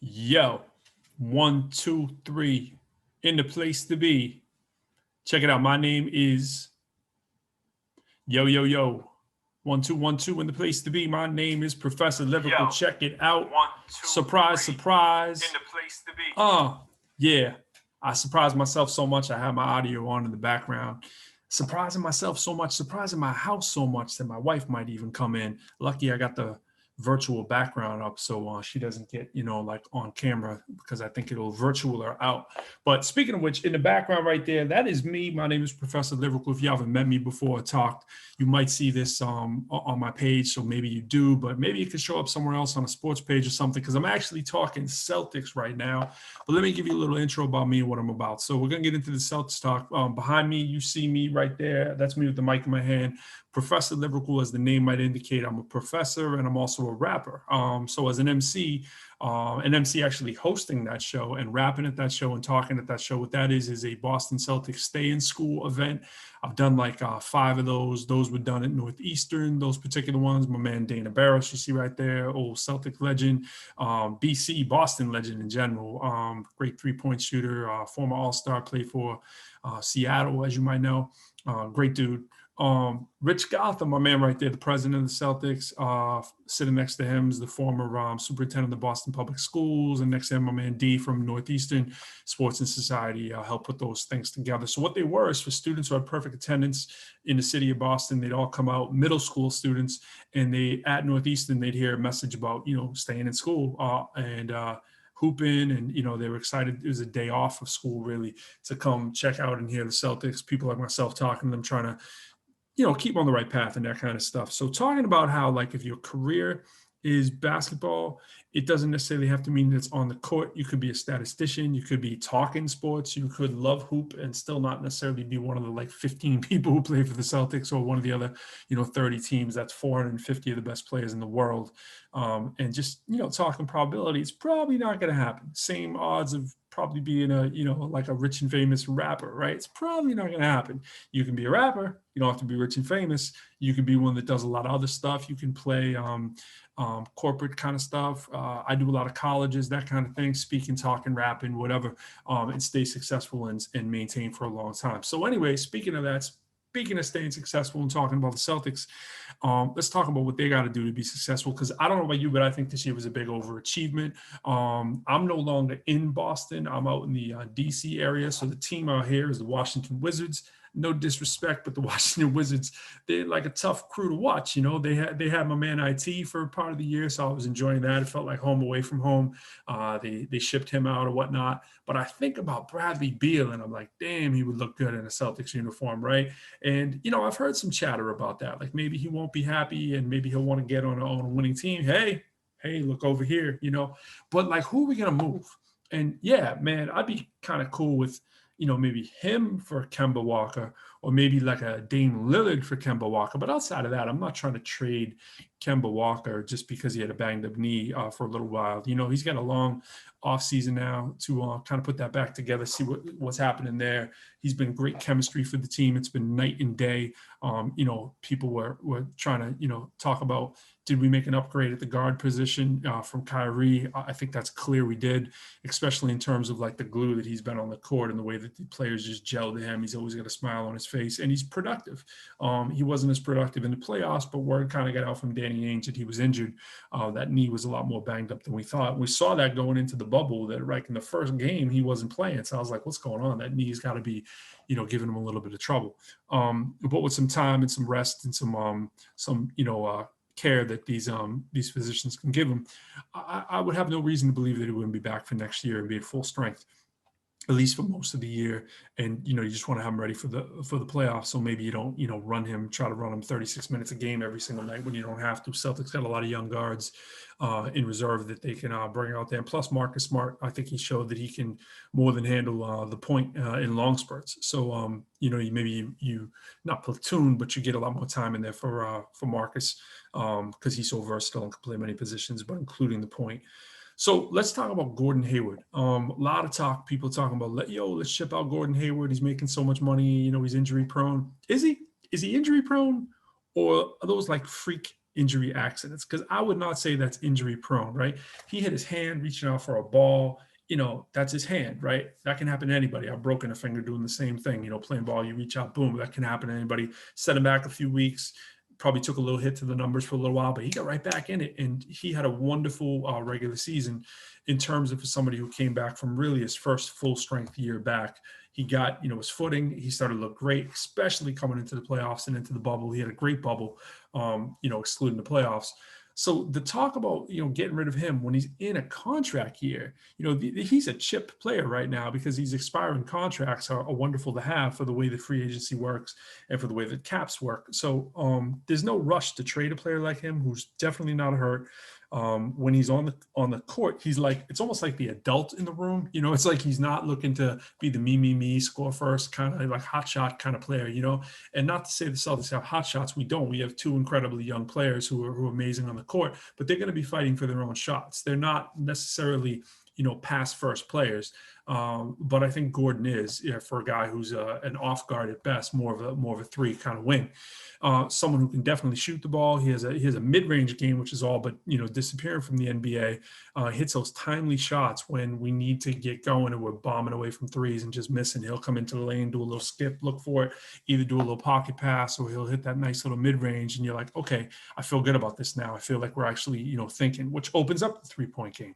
Yo, one, two, three, in the place to be. Check it out. My name is yo. 1, 2, 1, 2 in the place to be. My name is Professor Lyrical. Yo, Check it out. 1, 2, Surprise, 3, surprise. in the place to be. Yeah. I surprised myself so much. I have my audio on in the background. Surprising myself so much, surprising my house so much that my wife might even come in. Lucky I got the virtual background up so she doesn't get, like on camera because I think it'll virtual her out. But speaking of which, in the background right there, that is me. My name is Professor Lyrical. If you haven't met me before or talked, you might see this on my page, so maybe you do, but maybe it could show up somewhere else on a sports page or something because I'm actually talking Celtics right now. But let me give you a little intro about me and what I'm about. So we're going to get into the Celtics talk. Behind me, you see me right there. That's me with the mic in my hand. Professor Lyrical, as the name might indicate, I'm a professor and I'm also a rapper. So as an MC actually hosting that show and rapping at that show and talking at that show, what that is a Boston Celtics stay in school event. I've done like 5 of those. Those were done at Northeastern, those particular ones. My man Dana Barros, you see right there, old Celtic legend, BC, Boston legend in general. Great three-point shooter, former All-Star, played for Seattle, as you might know. Great dude. Rich Gotham, my man right there, the president of the Celtics, sitting next to him is the former superintendent of the Boston Public Schools, and next to him, my man D from Northeastern Sports and Society helped put those things together. So what they were is for students who had perfect attendance in the city of Boston, they'd all come out, middle school students, and they at Northeastern, they'd hear a message about, staying in school and hooping, and they were excited. It was a day off of school really to come check out and hear the Celtics, people like myself talking to them, trying to keep on the right path and that kind of stuff. So talking about how, like, if your career is basketball, it doesn't necessarily have to mean that it's on the court. You could be a statistician, you could be talking sports, you could love hoop and still not necessarily be one of the like 15 people who play for the Celtics or one of the other, 30 teams. That's 450 of the best players in the world. And just, talking probability, it's probably not going to happen. Same odds of probably being a, like a rich and famous rapper, right? It's probably not going to happen. You can be a rapper. You don't have to be rich and famous. You can be one that does a lot of other stuff. You can play corporate kind of stuff. I do a lot of colleges, that kind of thing, speaking, talking, rapping, whatever, and stay successful and maintain for a long time. So anyway, speaking of that, speaking of staying successful and talking about the Celtics, let's talk about what they got to do to be successful. Because I don't know about you, but I think this year was a big overachievement. I'm no longer in Boston. I'm out in the DC area. So the team out here is the Washington Wizards. No disrespect, but the Washington Wizards, they're like a tough crew to watch. They had my man IT for part of the year, so I was enjoying that. It felt like home away from home. They shipped him out or whatnot. But I think about Bradley Beal, and I'm like, damn, he would look good in a Celtics uniform, right? And I've heard some chatter about that. Like maybe he won't be happy, and maybe he'll want to get on a winning team. Hey, look over here, But like, who are we gonna move? And yeah, man, I'd be kind of cool with maybe him for Kemba Walker, or maybe like a Dame Lillard for Kemba Walker. But outside of that, I'm not trying to trade Kemba Walker just because he had a banged up knee for a little while. He's got a long offseason now to kind of put that back together, see what's happening there. He's been great chemistry for the team. It's been night and day. People were trying to, talk about, did we make an upgrade at the guard position from Kyrie? I think that's clear we did, especially in terms of like the glue that he's been on the court and the way that the players just gel to him. He's always got a smile on his face, and he's productive. He wasn't as productive in the playoffs, but word kind of got out from Danny Ainge that he was injured. That knee was a lot more banged up than we thought. We saw that going into the bubble, that like in the first game, he wasn't playing. So I was like, what's going on? That knee's got to be, giving him a little bit of trouble. But with some time and some rest and some care that these physicians can give him, I would have no reason to believe that he wouldn't be back for next year and be at full strength, at least for most of the year. And you just want to have him ready for the playoffs. So maybe you don't try to run him 36 minutes a game every single night when you don't have to. Celtics got a lot of young guards in reserve that they can bring out there. And plus Marcus Smart, I think he showed that he can more than handle the point in long spurts. So maybe you not platoon, but you get a lot more time in there for Marcus because he's so versatile and can play many positions, but including the point. So let's talk about Gordon Hayward. A lot of talk, people talking about, let's ship out Gordon Hayward. He's making so much money. He's injury prone. Is he injury prone, or are those like freak injury accidents, because I would not say that's injury prone, right? He hit his hand reaching out for a ball. That's his hand, right? That can happen to anybody. I've broken a finger doing the same thing, playing ball, you reach out, boom, that can happen to anybody. Set him back a few weeks, probably took a little hit to the numbers for a little while, but he got right back in it. And he had a wonderful regular season in terms of somebody who came back from really his first full strength year back. He got, his footing. He started to look great, especially coming into the playoffs and into the bubble. He had a great bubble, excluding the playoffs. So the talk about, getting rid of him when he's in a contract year, he's a chipped player right now because these expiring contracts are wonderful to have for the way that free agency works and for the way that caps work. So there's no rush to trade a player like him, who's definitely not hurt. When he's on the court, he's like, it's almost like the adult in the room. It's like he's not looking to be the me, score first, kind of like hot shot kind of player, and not to say the Celtics have hot shots. We don't. We have two incredibly young players who are amazing on the court, but they're going to be fighting for their own shots. They're not necessarily, pass first players. But I think Gordon is, for a guy who's an off guard at best, more of a three kind of wing. Someone who can definitely shoot the ball. He has a mid-range game, which is all but disappearing from the NBA. Hits those timely shots when we need to get going and we're bombing away from threes and just missing. He'll come into the lane, do a little skip, look for it, either do a little pocket pass or he'll hit that nice little mid-range, and you're like, okay, I feel good about this now. I feel like we're actually thinking, which opens up the 3-point game.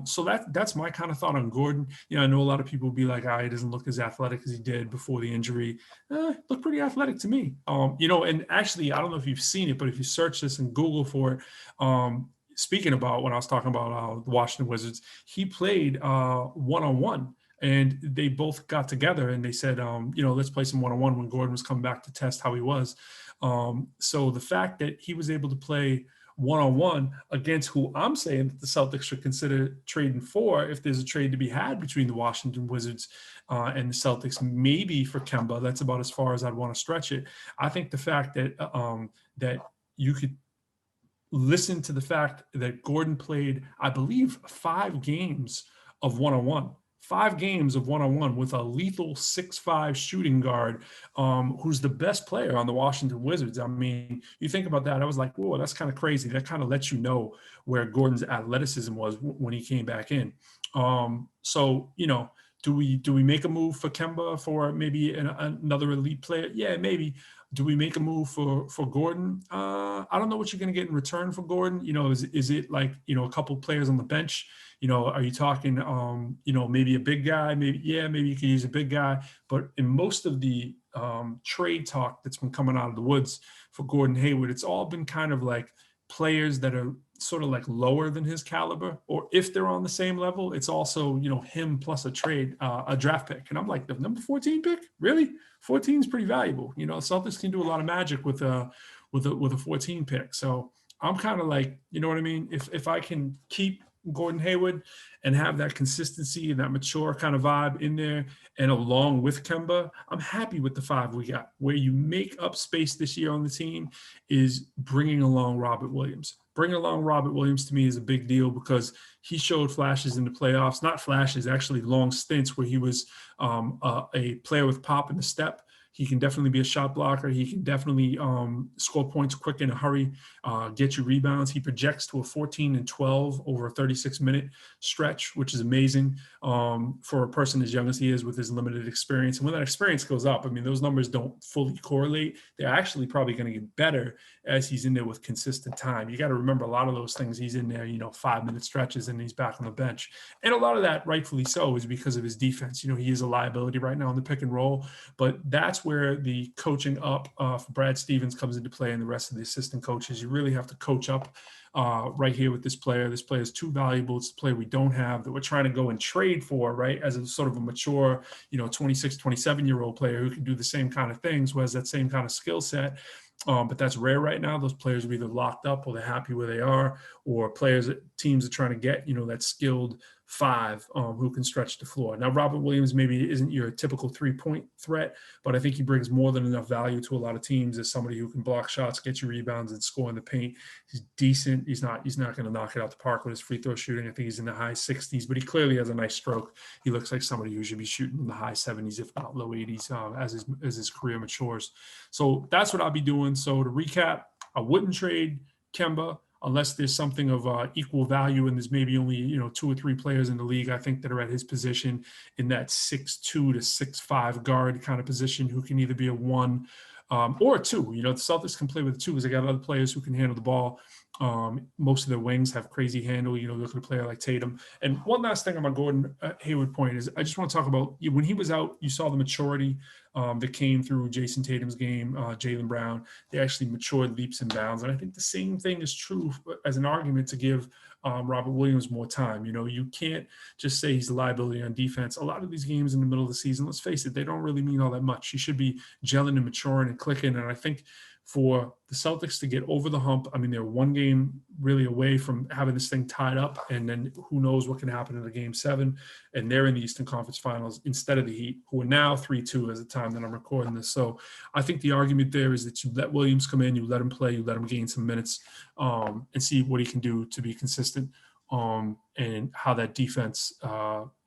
So that's my kind of thought on Gordon. I know a lot of people will be like, he doesn't look as athletic as he did before the injury. Looked pretty athletic to me. And actually, I don't know if you've seen it, but if you search this and Google for it, speaking about when I was talking about the Washington Wizards, he played one-on-one. And they both got together and they said, let's play some one-on-one when Gordon was coming back to test how he was. So the fact that he was able to play one-on-one against who I'm saying that the Celtics should consider trading for, if there's a trade to be had between the Washington Wizards and the Celtics, maybe for Kemba. That's about as far as I'd want to stretch it. I think the fact that that you could listen to the fact that Gordon played, I believe, 5 games of one-on-one. 5 games of one-on-one with a lethal 6'5" shooting guard, who's the best player on the Washington Wizards. I mean, you think about that, I was like, whoa, that's kind of crazy. That kind of lets you know where Gordon's athleticism was when he came back in. So, do we make a move for Kemba for maybe another elite player? Yeah, maybe. Do we make a move for Gordon? I don't know what you're going to get in return for Gordon. Is it like, a couple players on the bench? Are you talking, maybe a big guy? Maybe you can use a big guy. But in most of the trade talk that's been coming out of the woods for Gordon Hayward, it's all been kind of like players that are sort of like lower than his caliber, or if they're on the same level, it's also, him plus a draft pick. And I'm like, the number 14 pick? Really? 14 is pretty valuable. Celtics can do a lot of magic with a 14 pick. So I'm kind of like, you know what I mean? If I can keep Gordon Hayward and have that consistency and that mature kind of vibe in there, and along with Kemba, I'm happy with the 5 we got. Where you make up space this year on the team is bringing along Robert Williams. Bringing along Robert Williams to me is a big deal because he showed flashes in the playoffs, not flashes, actually long stints where he was a player with pop in the step. He can definitely be a shot blocker. He can definitely score points quick in a hurry, get you rebounds. He projects to a 14 and 12 over a 36-minute stretch, which is amazing for a person as young as he is with his limited experience. And when that experience goes up, I mean, those numbers don't fully correlate. They're actually probably going to get better as he's in there with consistent time. You got to remember a lot of those things. He's in there, 5-minute stretches and he's back on the bench. And a lot of that, rightfully so, is because of his defense. He is a liability right now in the pick and roll, but that's where the coaching up for Brad Stevens comes into play and the rest of the assistant coaches. You really have to coach up right here with this player. This player is too valuable. It's a player we don't have that we're trying to go and trade for, right, as a sort of a mature, 26, 27-year-old player who can do the same kind of things, who has that same kind of skill set. But that's rare right now. Those players are either locked up or they're happy where they are, or teams are trying to get, that skilled 5 who can stretch the floor. Now, Robert Williams maybe isn't your typical 3-point threat, but I think he brings more than enough value to a lot of teams as somebody who can block shots, get you rebounds, and score in the paint. He's decent. He's not going to knock it out the park with his free throw shooting. I think he's in the high 60s, but he clearly has a nice stroke. He looks like somebody who should be shooting in the high 70s, if not low 80s, as his career matures. So that's what I'll be doing. So to recap, I wouldn't trade Kemba unless there's something of equal value and there's maybe only 2 or 3 players in the league I think that are at his position in that 6'2" to 6'5" guard kind of position who can either be a 1 or a 2. The Celtics can play with 2 because they got other players who can handle the ball. Most of their wings have crazy handle. Look at a player like Tatum. And one last thing on my Gordon Hayward point is I just want to talk about when he was out, you saw the maturity that came through Jason Tatum's game, Jaylen Brown. They actually matured leaps and bounds. And I think the same thing is true as an argument to give Robert Williams more time. You can't just say he's a liability on defense. A lot of these games in the middle of the season, let's face it, they don't really mean all that much. You should be gelling and maturing and clicking. And I think for the Celtics to get over the hump, I mean, they're 1 game really away from having this thing tied up, and then who knows what can happen in the Game 7, and they're in the Eastern Conference Finals instead of the Heat, who are now 3-2 as the time that I'm recording this. So I think the argument there is that you let Williams come in, you let him play, you let him gain some minutes, and see what he can do to be consistent, and how that defense,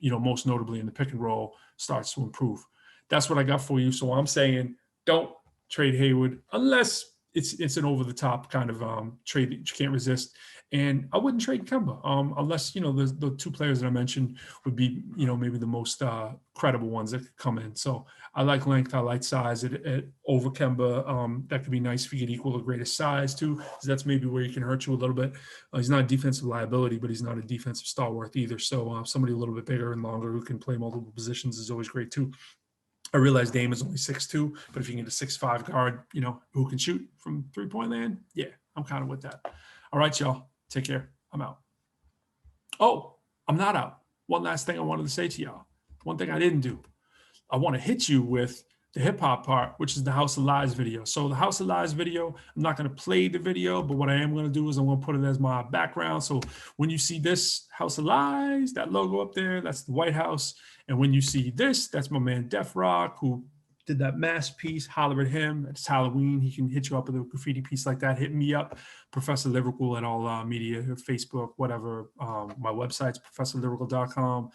most notably in the pick and roll, starts to improve. That's what I got for you. So I'm saying don't trade Hayward unless it's an over-the-top kind of trade that you can't resist. And I wouldn't trade Kemba unless, the 2 players that I mentioned would be, maybe the most credible ones that could come in. So I like length, I like size at over Kemba. That could be nice if you get equal or greater size too, because that's maybe where he can hurt you a little bit. He's not a defensive liability, but he's not a defensive stalwart either. So somebody a little bit bigger and longer who can play multiple positions is always great too. I realize Dame is only 6'2", but if you can get a 6'5" guard, who can shoot from 3-point land, yeah, I'm kind of with that. All right, y'all. Take care. I'm out. Oh, I'm not out. One last thing I wanted to say to y'all. One thing I didn't do. I want to hit you with the hip hop part, which is the House of Lies video. So the House of Lies video, I'm not going to play the video, but what I am going to do is I'm going to put it as my background. So when you see this House of Lies, that logo up there, that's the White House. And when you see this, that's my man Def Rock, who did that mass piece. Holler at him. It's Halloween. He can hit you up with a graffiti piece like that. Hit me up, Professor Lyrical at all media, Facebook, whatever. My website's professorlyrical.com.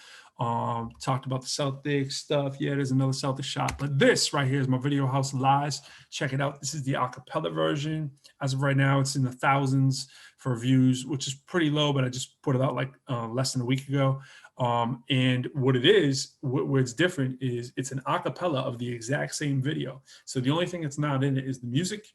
Talked about the Celtics stuff. Yeah, there's another Celtics shot. But this right here is my video, House of Lies. Check it out. This is the acapella version. As of right now, it's in the thousands for views, which is pretty low, but I just put it out like less than a week ago. And what it is, where it's different is it's an acapella of the exact same video. So the only thing that's not in it is the music.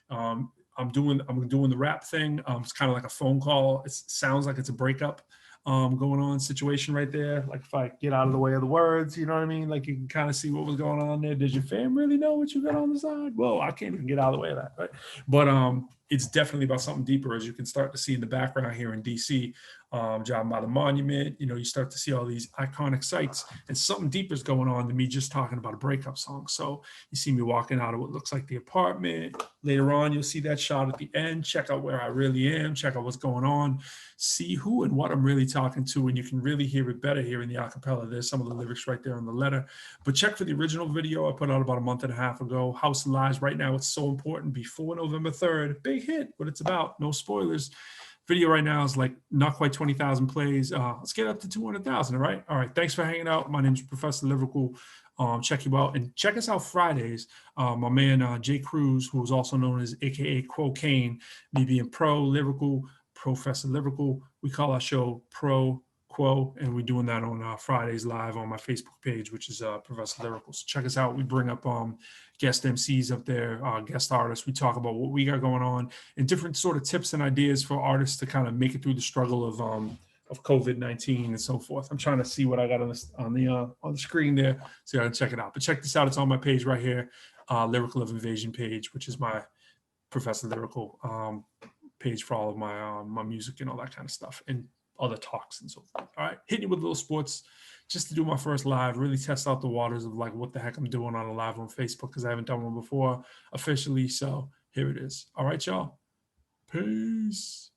I'm doing the rap thing. It's kind of like a phone call. It sounds like it's a breakup going on situation right there. Like if I get out of the way of the words, you know what I mean? Like you can kind of see what was going on there. Did your fam really know what you got on the side? Well, I can't even get out of the way of that, right? But it's definitely about something deeper, as you can start to see in the background here in DC, driving by the monument. You start to see all these iconic sites, and something deeper is going on than me just talking about a breakup song. So you see me walking out of what looks like the apartment. Later on, you'll see that shot at the end. Check out where I really am. Check out what's going on. See who and what I'm really talking to, and you can really hear it better here in the acapella. There's some of the lyrics right there on the letter. But check for the original video I put out about a month and a half ago. House of Lies. Right now, it's so important. Before November 3rd, big hit. What it's about. No spoilers. Video right now is like not quite 20,000 plays. Let's get up to 200,000. All right. All right. Thanks for hanging out. My name is Professor Lyrical. Check you out, and check us out Fridays. My man Jay Cruz, who is also known as AKA Quokane, me being Lyrical, Professor Lyrical. We call our show Pro Quo, and we're doing that on Fridays live on my Facebook page, which is Professor Lyrical. So check us out. We bring up guest MCs up there, guest artists. We talk about what we got going on and different sort of tips and ideas for artists to kind of make it through the struggle of COVID-19 and so forth. I'm trying to see what I got on the screen there, so you can check it out. But check this out. It's on my page right here, Lyrical of Invasion page, which is my Professor Lyrical page for all of my music and all that kind of stuff, and other talks and so forth. All right, hitting you with little sports just to do my first live, really test out the waters of like what the heck I'm doing on a live on Facebook, because I haven't done one before officially. So here it is. All right, y'all. Peace.